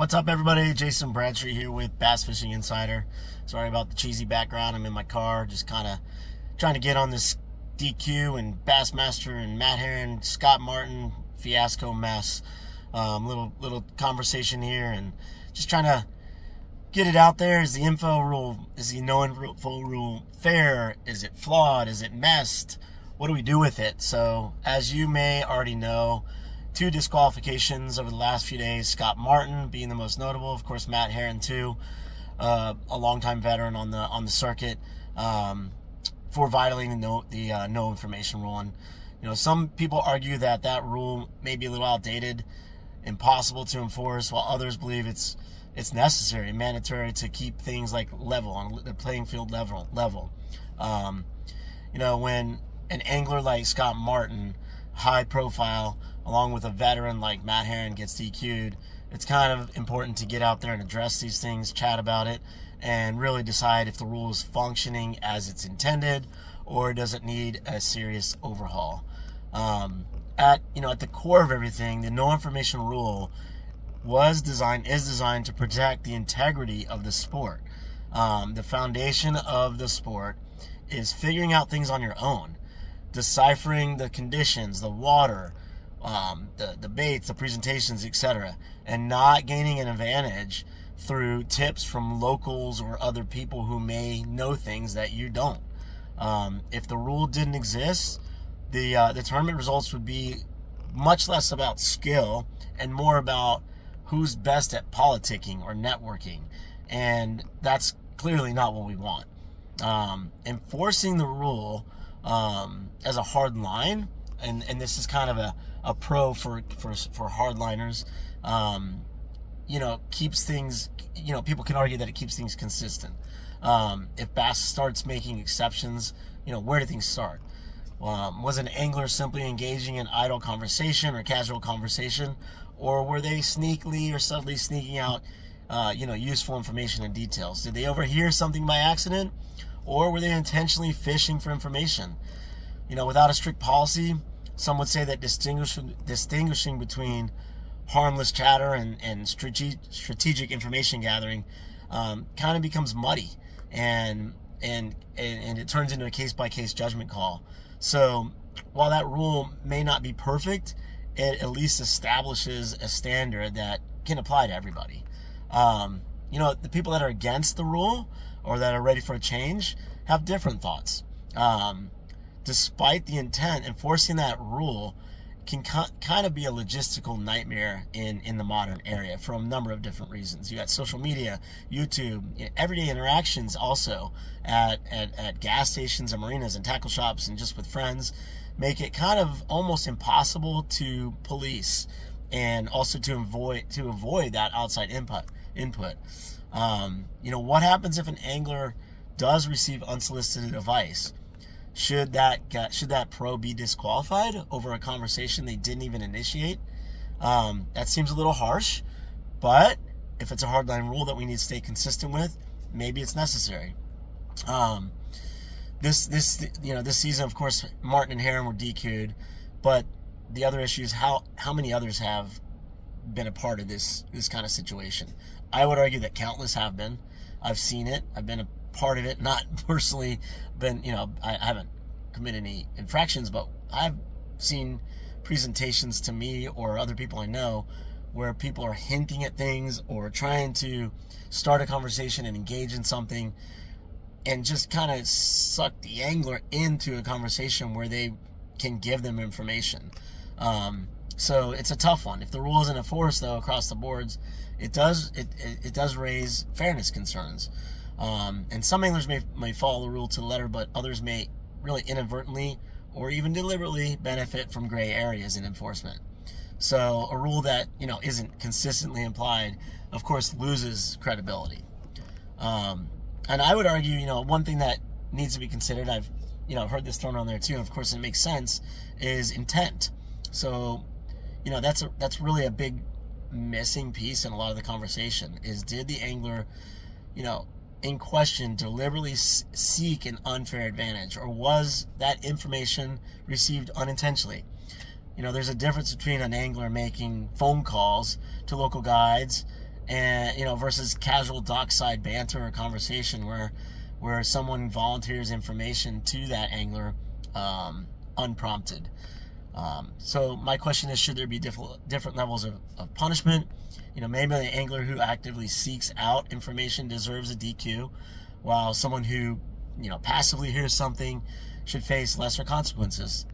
What's up, everybody? Jason Bradstreet here with Bass Fishing Insider. Sorry about the cheesy background. I'm in my car, just kind of trying to get on this DQ and Bassmaster and Matt Herren, Scott Martin fiasco mess. Little conversation here, and just trying to get it out there. Is the info rule, is the no info rule fair? Is it flawed? Is it messed? What do we do with it? So, as you may already know, 2 disqualifications over the last few days. Scott Martin being the most notable, of course. Matt Herren too, a longtime veteran on the circuit, for violating the no information rule. And some people argue that rule may be a little outdated, impossible to enforce, while others believe it's necessary and mandatory to keep things like level, on the playing field level. When an angler like Scott Martin, high profile, along with a veteran like Matt Herren, gets DQ'd, it's kind of important to get out there and address these things, chat about it, and really decide if the rule is functioning as it's intended or does it need a serious overhaul. At the core of everything, the no information rule is designed to protect the integrity of the sport. The foundation of the sport is figuring out things on your own, deciphering the conditions, the water, the baits, the presentations, etc., and not gaining an advantage through tips from locals or other people who may know things that you don't. If the rule didn't exist, the tournament results would be much less about skill and more about who's best at politicking or networking, and that's clearly not what we want. Enforcing the rule as a hard line, and this is kind of a pro for hardliners, keeps things, people can argue that it keeps things consistent. If B.A.S.S starts making exceptions, where do things start? Was an angler simply engaging in idle conversation or casual conversation, or were they sneakily or subtly sneaking out useful information and details? Did they overhear something by accident, or were they intentionally fishing for information? Without a strict policy, some would say that distinguishing between harmless chatter and strategic information gathering kind of becomes muddy, and it turns into a case-by-case judgment call. So while that rule may not be perfect, it at least establishes a standard that can apply to everybody. The people that are against the rule or that are ready for a change have different thoughts. Despite the intent, enforcing that rule can kind of be a logistical nightmare in the modern area for a number of different reasons. You got social media, YouTube, everyday interactions also at gas stations and marinas and tackle shops and just with friends, make it kind of almost impossible to police and also to avoid that outside input. What happens if an angler does receive unsolicited advice? Should that pro be disqualified over a conversation they didn't even initiate? That seems a little harsh, but if it's a hardline rule that we need to stay consistent with, maybe it's necessary. This season, of course, Martin and Herren were DQ'd, but the other issue is how many others have been a part of this kind of situation. I would argue that countless have been. I've seen it. I've been a part of it, not personally been, I haven't committed any infractions, but I've seen presentations to me or other people I know where people are hinting at things or trying to start a conversation and engage in something and just kind of suck the angler into a conversation where they can give them information. So it's a tough one. If the rule isn't enforced, though, across the boards, it does raise fairness concerns. And some anglers may follow the rule to the letter, but others may really inadvertently or even deliberately benefit from gray areas in enforcement. So a rule that isn't consistently applied, of course, loses credibility. And I would argue, one thing that needs to be considered, I've heard this thrown on there too, of course it makes sense, is intent. So that's really a big missing piece in a lot of the conversation, is did the angler in question deliberately seek an unfair advantage, or was that information received unintentionally? There's a difference between an angler making phone calls to local guides and versus casual dockside banter or conversation where someone volunteers information to that angler unprompted. So my question is, should there be different levels of punishment? Maybe the angler who actively seeks out information deserves a DQ, while someone who passively hears something should face lesser consequences.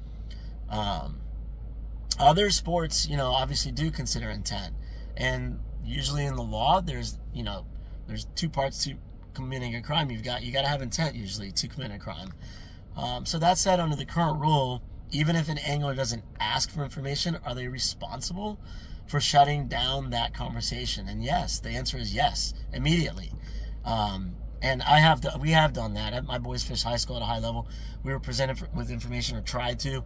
Other sports obviously do consider intent, and usually in the law there's two parts to committing a crime. You got to have intent usually to commit a crime. So that said, under the current rule, even if an angler doesn't ask for information, are they responsible for shutting down that conversation? And yes, the answer is yes, immediately. And we have done that at my boys fish high school at a high level. We were presented with information, or tried to.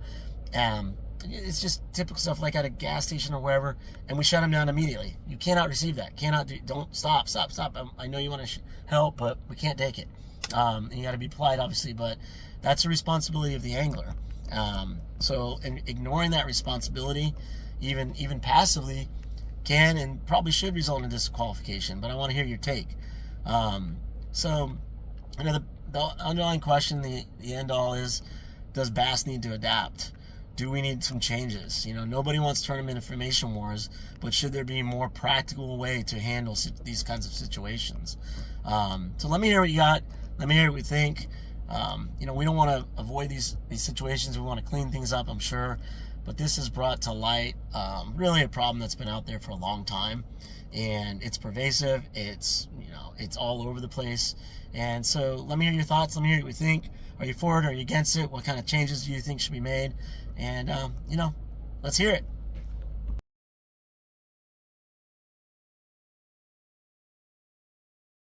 It's just typical stuff like at a gas station or wherever, and we shut them down immediately. You cannot receive that. Don't stop. I know you want to help, but we can't take it. And you got to be polite, obviously, but that's a responsibility of the angler. So ignoring that responsibility, even passively, can and probably should result in disqualification. But I want to hear your take. So the underlying question, the end all is, does Bass need to adapt? Do we need some changes? Nobody wants tournament information wars, but should there be a more practical way to handle these kinds of situations? So let me hear what you got. Let me hear what you think. We don't want to avoid these situations. We want to clean things up, I'm sure. But this has brought to light really a problem that's been out there for a long time, and it's pervasive. It's all over the place. And so let me hear your thoughts. Let me hear what you think. Are you for it? Are you against it? What kind of changes do you think should be made? And let's hear it.